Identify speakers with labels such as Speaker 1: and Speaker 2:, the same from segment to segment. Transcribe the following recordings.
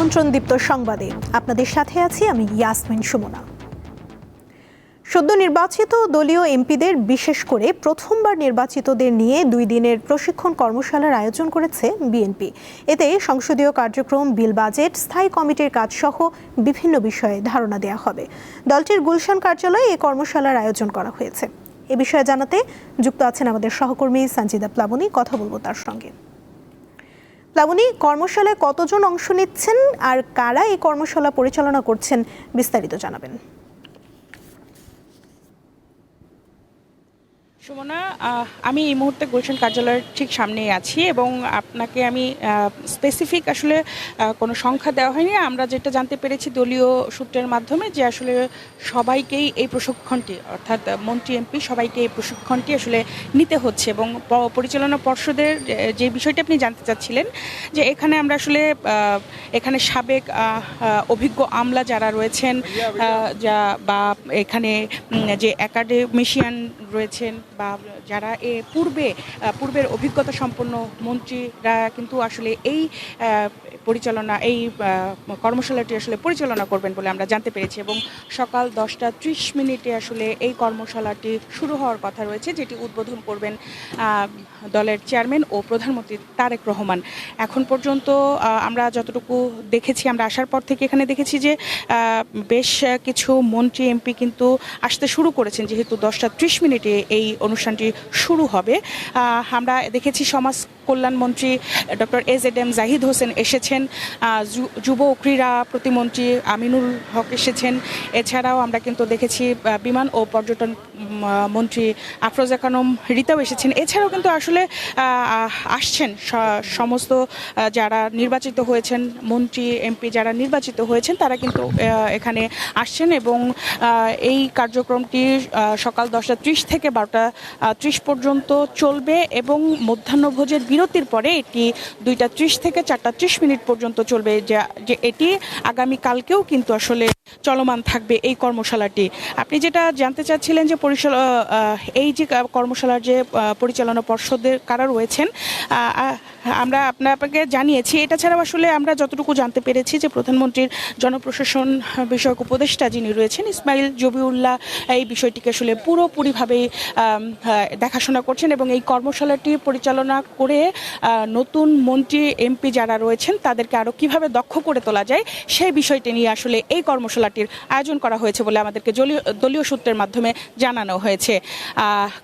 Speaker 1: আমন্ত্রণদীপ্ত সংবাদে আপনাদের সাথে আছি আমি ইয়াসমিন সুমনা। সদ্য নির্বাচিত দলীয় এমপিদের বিশেষ করে প্রথমবার নির্বাচিতদের নিয়ে 2 দিনের প্রশিক্ষণ কর্মশালার আয়োজন করেছে বিএনপি। এতে সংসদীয় কার্যক্রম, বিল, বাজেট, স্থায়ী কমিটির কাজ সহ বিভিন্ন বিষয়ে ধারণা দেওয়া হবে। দলটির গুলশান কার্যালয়ে এই কর্মশালার আয়োজন করা হয়েছে। এ বিষয়ে জানাতে যুক্ত আছেন আমাদের সহকর্মী সঞ্জিদা প্লাবনী। কথা বলবো তার সঙ্গে। প্লাবনী, কর্মশালায় কতজন অংশ নিচ্ছেন আর কারা এই কর্মশালা পরিচালনা করছেন, বিস্তারিত জানাবেন।
Speaker 2: সুমনা, আমি এই মুহূর্তে গুলশান কার্যালয়ের ঠিক সামনেই আছি এবং আপনাকে আমি স্পেসিফিক আসলে কোনো সংখ্যা দেওয়া হয়নি। আমরা যেটা জানতে পেরেছি দলীয় সূত্রের মাধ্যমে যে আসলে সবাইকেই এই প্রশিক্ষণটি, অর্থাৎ মন্ত্রী এমপি সবাইকে এই প্রশিক্ষণটি আসলে নিতে হচ্ছে এবং পরিচালনা পর্ষদের যে বিষয়টি আপনি জানতে চাচ্ছিলেন যে এখানে আমরা আসলে এখানে সাবেক অভিজ্ঞ আমলা যারা রয়েছেন বা এখানে যে একাডেমিশিয়ান রয়েছেন বা যারা পূর্বের অভিজ্ঞতা সম্পন্ন মন্ত্রীরা কিন্তু আসলে এই কর্মশালাটি আসলে পরিচালনা করবেন বলে আমরা জানতে পেরেছি এবং সকাল 10:30 আসলে এই কর্মশালাটি শুরু হওয়ার কথা রয়েছে, যেটি উদ্বোধন করবেন দলের চেয়ারম্যান ও প্রধানমন্ত্রী তারেক রহমান। এখন পর্যন্ত আমরা যতটুকু দেখেছি, আমরা আসার পর থেকে এখানে দেখেছি যে বেশ কিছু মন্ত্রী এমপি কিন্তু আসতে শুরু করেছেন, যেহেতু 10:30 এই অনুষ্ঠানটি শুরু হবে। আমরা দেখেছি সমাজ কল্যাণমন্ত্রী ডক্টর এজেডএম জাহিদ হোসেন এসেছেন, যুব ও ক্রীড়া প্রতিমন্ত্রী আমিনুল হক এসেছেন। এছাড়াও আমরা কিন্তু দেখেছি বিমান ও পর্যটন মন্ত্রী আফরোজা খানম রিতাও এসেছেন। এছাড়াও কিন্তু আসলে আসছেন সমস্ত যারা নির্বাচিত হয়েছেন, মন্ত্রী এমপি যারা নির্বাচিত হয়েছেন তারা কিন্তু এখানে আসছেন এবং এই কার্যক্রমটি সকাল 10:30 থেকে 12:30 পর্যন্ত চলবে এবং মধ্যাহ্নভোজের বিরতির পরে এটি 2:30 থেকে 4:30 পর্যন্ত চলবে, যে এটি আগামীকালকেও কিন্তু আসলে চলমান থাকবে এই কর্মশালাটি। আপনি যেটা জানতে চাচ্ছিলেন যে এই যে কর্মশালার যে পরিচালনা পর্ষদের কারা রয়েছেন, আমরা আপনাকে জানিয়েছি। এটা ছাড়াও আসলে আমরা যতটুকু জানতে পেরেছি যে প্রধানমন্ত্রীর জনপ্রশাসন বিষয়ক উপদেষ্টা যিনি রয়েছেন ইসমাইল জবিউল্লাহ এই বিষয়টিকে আসলে পুরোপুরিভাবে দেখাশোনা করছেন এবং এই কর্মশালাটি পরিচালনা করে নতুন মন্ত্রী এমপি যারা রয়েছেন তাদেরকে আরও কিভাবে দক্ষ করে তোলা যায় সেই বিষয়টি নিয়ে আসলে এই কর্মশালাটির আয়োজন করা হয়েছে বলে আমাদেরকে দলীয় সূত্রের মাধ্যমে জানানো হয়েছে।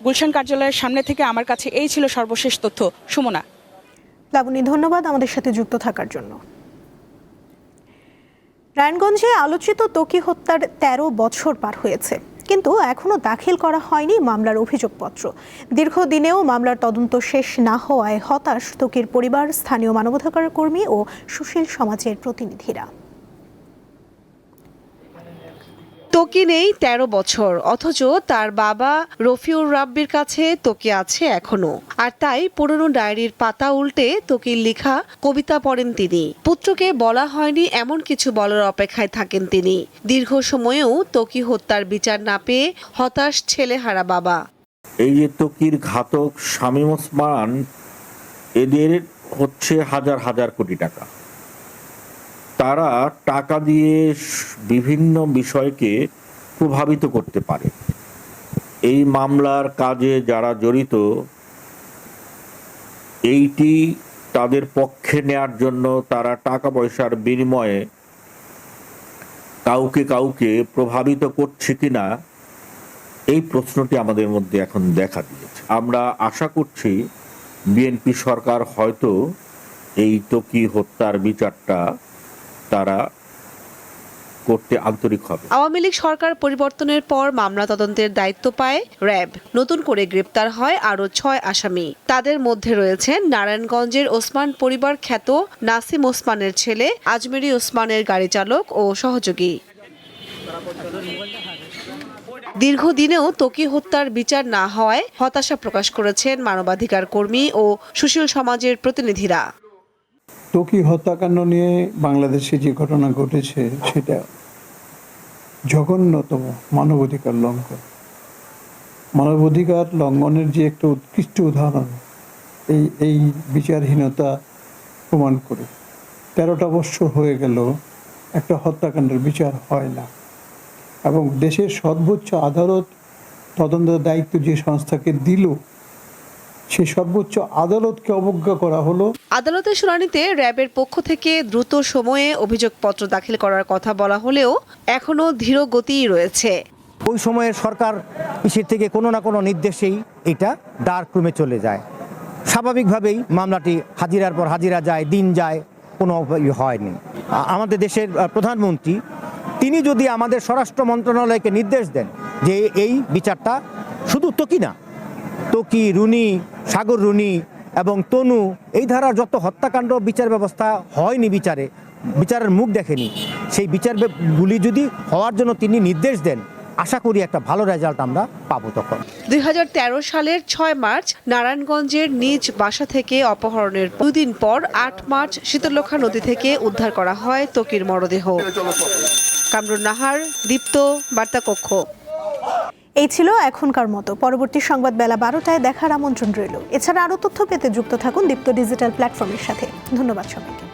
Speaker 2: গুলশান কার্যালয়ের সামনে থেকে আমার কাছে এই ছিল সর্বশেষ তথ্য। সুমনা।
Speaker 1: প্লাবনী, ধন্যবাদ আমাদের সাথে যুক্ত থাকার জন্য। নারায়ণগঞ্জে আলোচিত ত্বকী হত্যার 13 বছর পার হয়েছে, কিন্তু এখনো দাখিল করা হয়নি মামলার অভিযোগপত্র। দীর্ঘদিনেও মামলার তদন্ত শেষ না হওয়ায় হতাশ ত্বকীর পরিবার, স্থানীয় মানবাধিকার কর্মী ও সুশীল সমাজের প্রতিনিধিরা।
Speaker 3: ত্বকী নেই 13 বছর, অথচ তার বাবা রফিউর রাব্বির কাছে ত্বকী আছে এখনো। আর তাই পুরনো ডায়েরির পাতা উল্টে ত্বকীর লেখা কবিতা পড়েন তিনি। পুত্রকে বলা হয়নি এমন কিছু বলার অপেক্ষায় থাকেন তিনি। দীর্ঘ সময়েও ত্বকী হত্যার বিচার না পেয়ে হতাশ ছেলেহারা বাবা।
Speaker 4: এই যে ত্বকীর ঘাতক শামীম ওসমান, এদের হচ্ছে হাজার হাজার কোটি টাকা। তারা টাকা দিয়ে বিভিন্ন বিষয়কে প্রভাবিত করতে পারে। এই মামলার কাজে যারা জড়িত, এইটি তাদের পক্ষে নেয়ার জন্য তারা টাকা পয়সার বিনিময়ে কাউকে প্রভাবিত করছে কিনা, এই প্রশ্নটি আমাদের মধ্যে এখন দেখা দিয়েছে। আমরা আশা করছি বিএনপি সরকার হয়তো এই ত্বকী হত্যার বিচারটা তারা করতে আন্তরিক হবে।
Speaker 3: আওয়ামী লীগ সরকার পরিবর্তনের পর মামলা তদন্তের দায়িত্ব পায় র্যাব। নতুন করে গ্রেপ্তার হয় আরও 6 আসামি। তাদের মধ্যে রয়েছেন নারায়ণগঞ্জের ওসমান পরিবার খ্যাত নাসিম ওসমানের ছেলে আজমেরী ওসমানের গাড়ি চালক ও সহযোগী। দীর্ঘদিনেও ত্বকী হত্যার বিচার না হওয়ায় হতাশা প্রকাশ করেছেন মানবাধিকার কর্মী ও সুশীল সমাজের প্রতিনিধিরা।
Speaker 5: ত্বকী হত্যাকাণ্ড নিয়ে বাংলাদেশে যে ঘটনা ঘটেছে সেটা জঘন্যতম মানবাধিকার লঙ্ঘন। মানবাধিকার লঙ্ঘনের যে একটা উৎকৃষ্ট উদাহরণ এই বিচারহীনতা প্রমাণ করে। 13টা বছর হয়ে গেল একটা হত্যাকাণ্ডের বিচার হয় না, এবং দেশের সর্বোচ্চ আদালত তদন্তের দায়িত্ব যে সংস্থাকে দিল, সেই সর্বোচ্চ আদালতকে অবজ্ঞা করা হলো।
Speaker 3: আদালতের শুনানিতে র্যাবের পক্ষ থেকে দ্রুত সময়ে অভিযোগপত্র দাখিল করার কথা বলা হলেও এখনও ধীর গতিই রয়েছে।
Speaker 6: ওই সময়ের সরকার ইসের থেকে কোনো না কোনো নির্দেশেই এটা ডার্ক রুমে চলে যায়। স্বাভাবিকভাবেই মামলাটি হাজিরার পর হাজিরা যায়, দিন যায়, কোনো হয়নি। আমাদের দেশের প্রধানমন্ত্রী তিনি যদি আমাদের স্বরাষ্ট্র মন্ত্রণালয়কে নির্দেশ দেন যে এই বিচারটা শুধু ত্বকী না, ত্বকী, রুনি, সাগর রুনি এবং তনু, এই ধারার যত হত্যাকাণ্ড বিচার ব্যবস্থা হয়নি, বিচারের মুখ দেখেনি, সেই বিচারগুলি যদি হওয়ার জন্য তিনি নির্দেশ দেন, আশা করি একটা ভালো রেজাল্ট আমরা পাবো। তখন
Speaker 3: 2013 সালের 6 মার্চ নারায়ণগঞ্জের নিজ বাসা থেকে অপহরণের 2 দিন পর 8 মার্চ শীতলক্ষ্যা নদী থেকে উদ্ধার করা হয় ত্বকীর মরদেহ। কামরুন নাহার, দীপ্ত, বার্তা কক্ষ।
Speaker 1: এই ছিল এখনকার মতো। পরবর্তী সংবাদ বেলা 12টায় দেখার আমন্ত্রণ রইল। এছাড়া আরও তথ্য পেতে যুক্ত থাকুন দীপ্ত ডিজিটাল প্ল্যাটফর্মের সাথে। ধন্যবাদ সবাইকে।